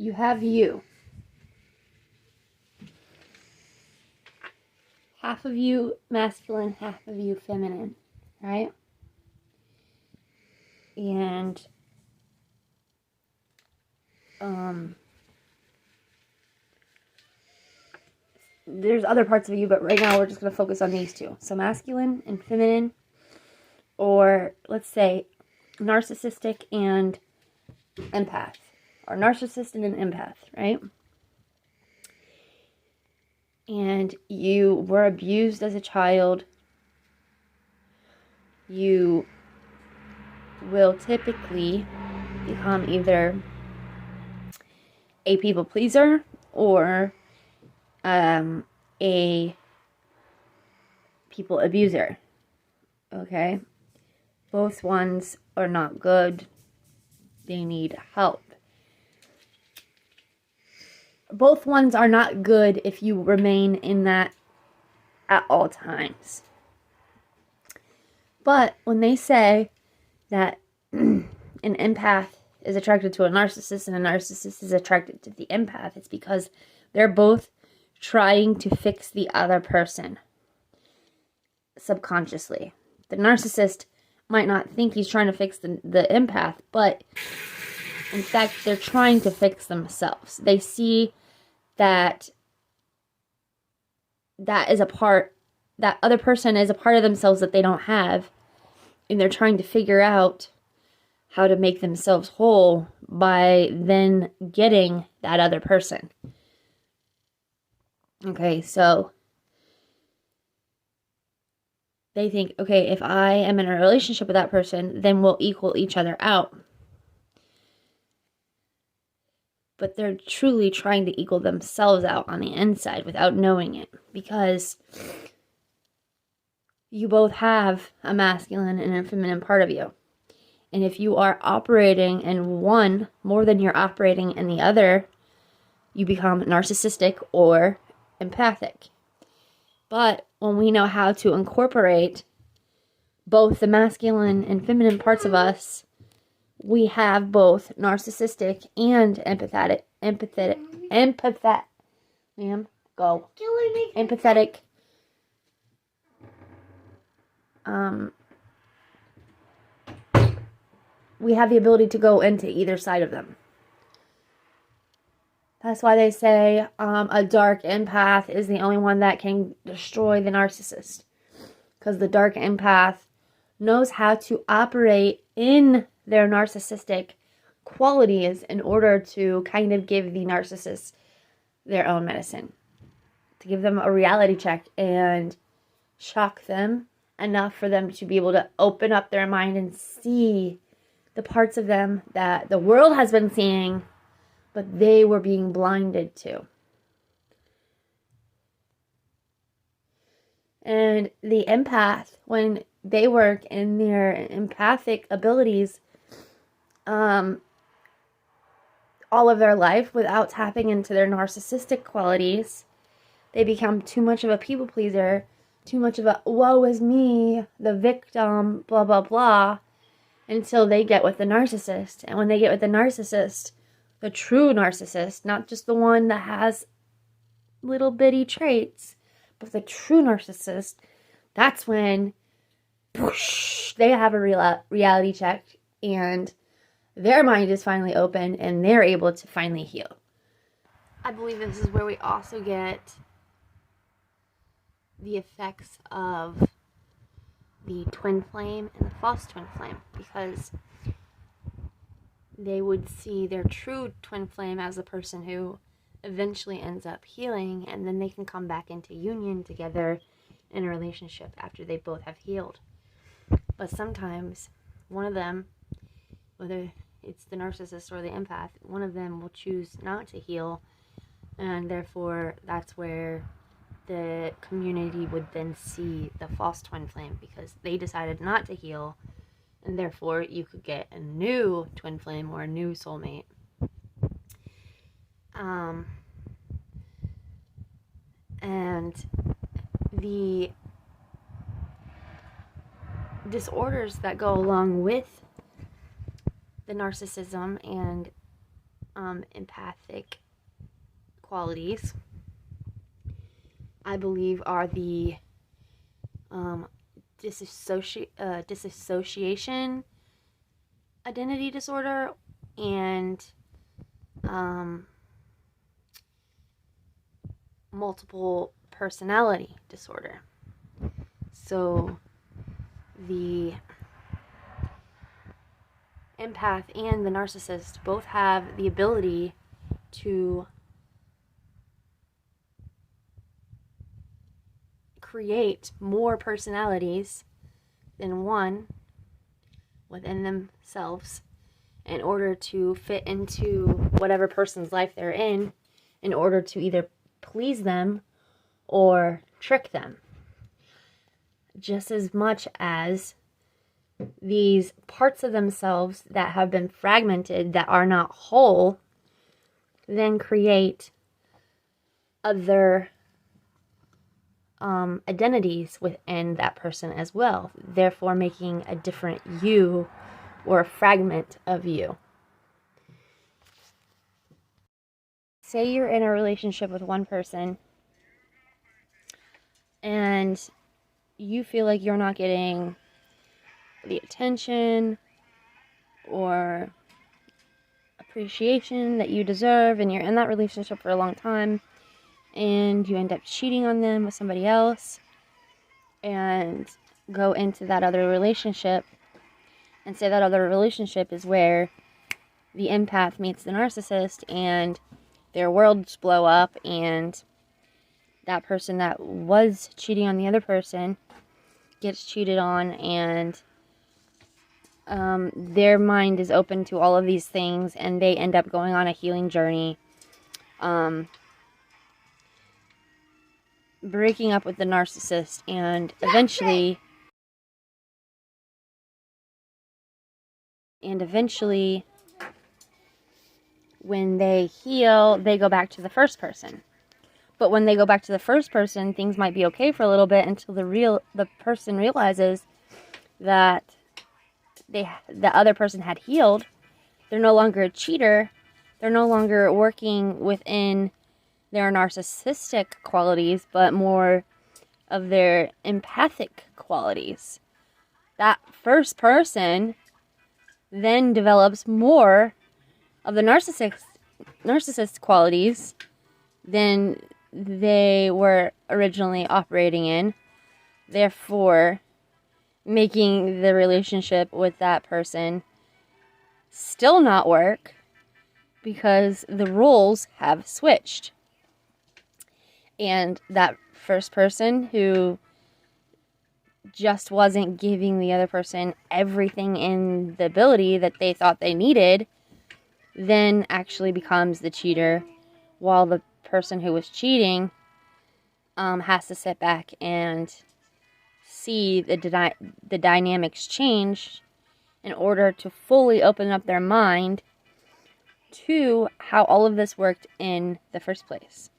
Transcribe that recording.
you have you. Half of you masculine, half of you feminine, right? And there's other parts of you, but right now we're just going to focus on these two. So masculine and feminine, or let's say narcissistic and empath, or narcissist and an empath, right? And you were abused as a child. You will typically become either a people pleaser or a people abuser. Okay? Both ones are not good. They need help. Both ones are not good if you remain in that at all times. But when they say that an empath is attracted to a narcissist and a narcissist is attracted to the empath, it's because they're both trying to fix the other person subconsciously. The narcissist might not think he's trying to fix the empath, but in fact, they're trying to fix themselves. They see that that other person is a part of themselves that they don't have, and they're trying to figure out how to make themselves whole by then getting that other person. Okay, so they think, okay, if I am in a relationship with that person, then we'll equal each other out. But they're truly trying to equal themselves out on the inside without knowing it, because you both have a masculine and a feminine part of you. And if you are operating in one more than you're operating in the other, you become narcissistic or empathic. But when we know how to incorporate both the masculine and feminine parts of us, we have both narcissistic and empathetic, ma'am, go. Empathetic, we have the ability to go into either side of them. That's why they say a dark empath is the only one that can destroy the narcissist. Because the dark empath knows how to operate in their narcissistic qualities in order to kind of give the narcissist their own medicine. To give them a reality check and shock them enough for them to be able to open up their mind and see the parts of them that the world has been seeing, but they were being blinded to. And the empath, when they work in their empathic abilities, all of their life without tapping into their narcissistic qualities, they become too much of a people pleaser, too much of a woe is me, the victim, blah, blah, blah, until they get with the narcissist. And when they get with the narcissist, the true narcissist, not just the one that has little bitty traits, but the true narcissist, that's when whoosh, they have a reality check and their mind is finally open and they're able to finally heal. I believe this is where we also get the effects of the twin flame and the false twin flame, because they would see their true twin flame as the person who eventually ends up healing, and then they can come back into union together in a relationship after they both have healed. But sometimes one of them, whether it's the narcissist or the empath, one of them will choose not to heal, and therefore that's where the community would then see the false twin flame, because they decided not to heal, and therefore you could get a new twin flame or a new soulmate. And the disorders that go along with the narcissism and empathic qualities, I believe, are the disassociation identity disorder and multiple personality disorder. So the empath and the narcissist both have the ability to create more personalities than one within themselves in order to fit into whatever person's life they're in order to either please them or trick them. Just as much as these parts of themselves that have been fragmented, that are not whole, then create other identities within that person as well, therefore making a different you or a fragment of you. Say you're in a relationship with one person and you feel like you're not getting the attention or appreciation that you deserve, and you're in that relationship for a long time, and you end up cheating on them with somebody else and go into that other relationship, and say that other relationship is where the empath meets the narcissist and their worlds blow up, and that person that was cheating on the other person gets cheated on, and their mind is open to all of these things, and they end up going on a healing journey, breaking up with the narcissist, and eventually when they heal, they go back to the first person. But when they go back to the first person, things might be okay for a little bit until the person realizes that the other person had healed. They're no longer a cheater. They're no longer working within their narcissistic qualities, but more of their empathic qualities. That first person then develops more of the narcissist qualities than they were originally operating in, therefore making the relationship with that person still not work because the roles have switched. And that first person who just wasn't giving the other person everything in the ability that they thought they needed then actually becomes the cheater, while the person who was cheating has to sit back and see the dynamics change in order to fully open up their mind to how all of this worked in the first place.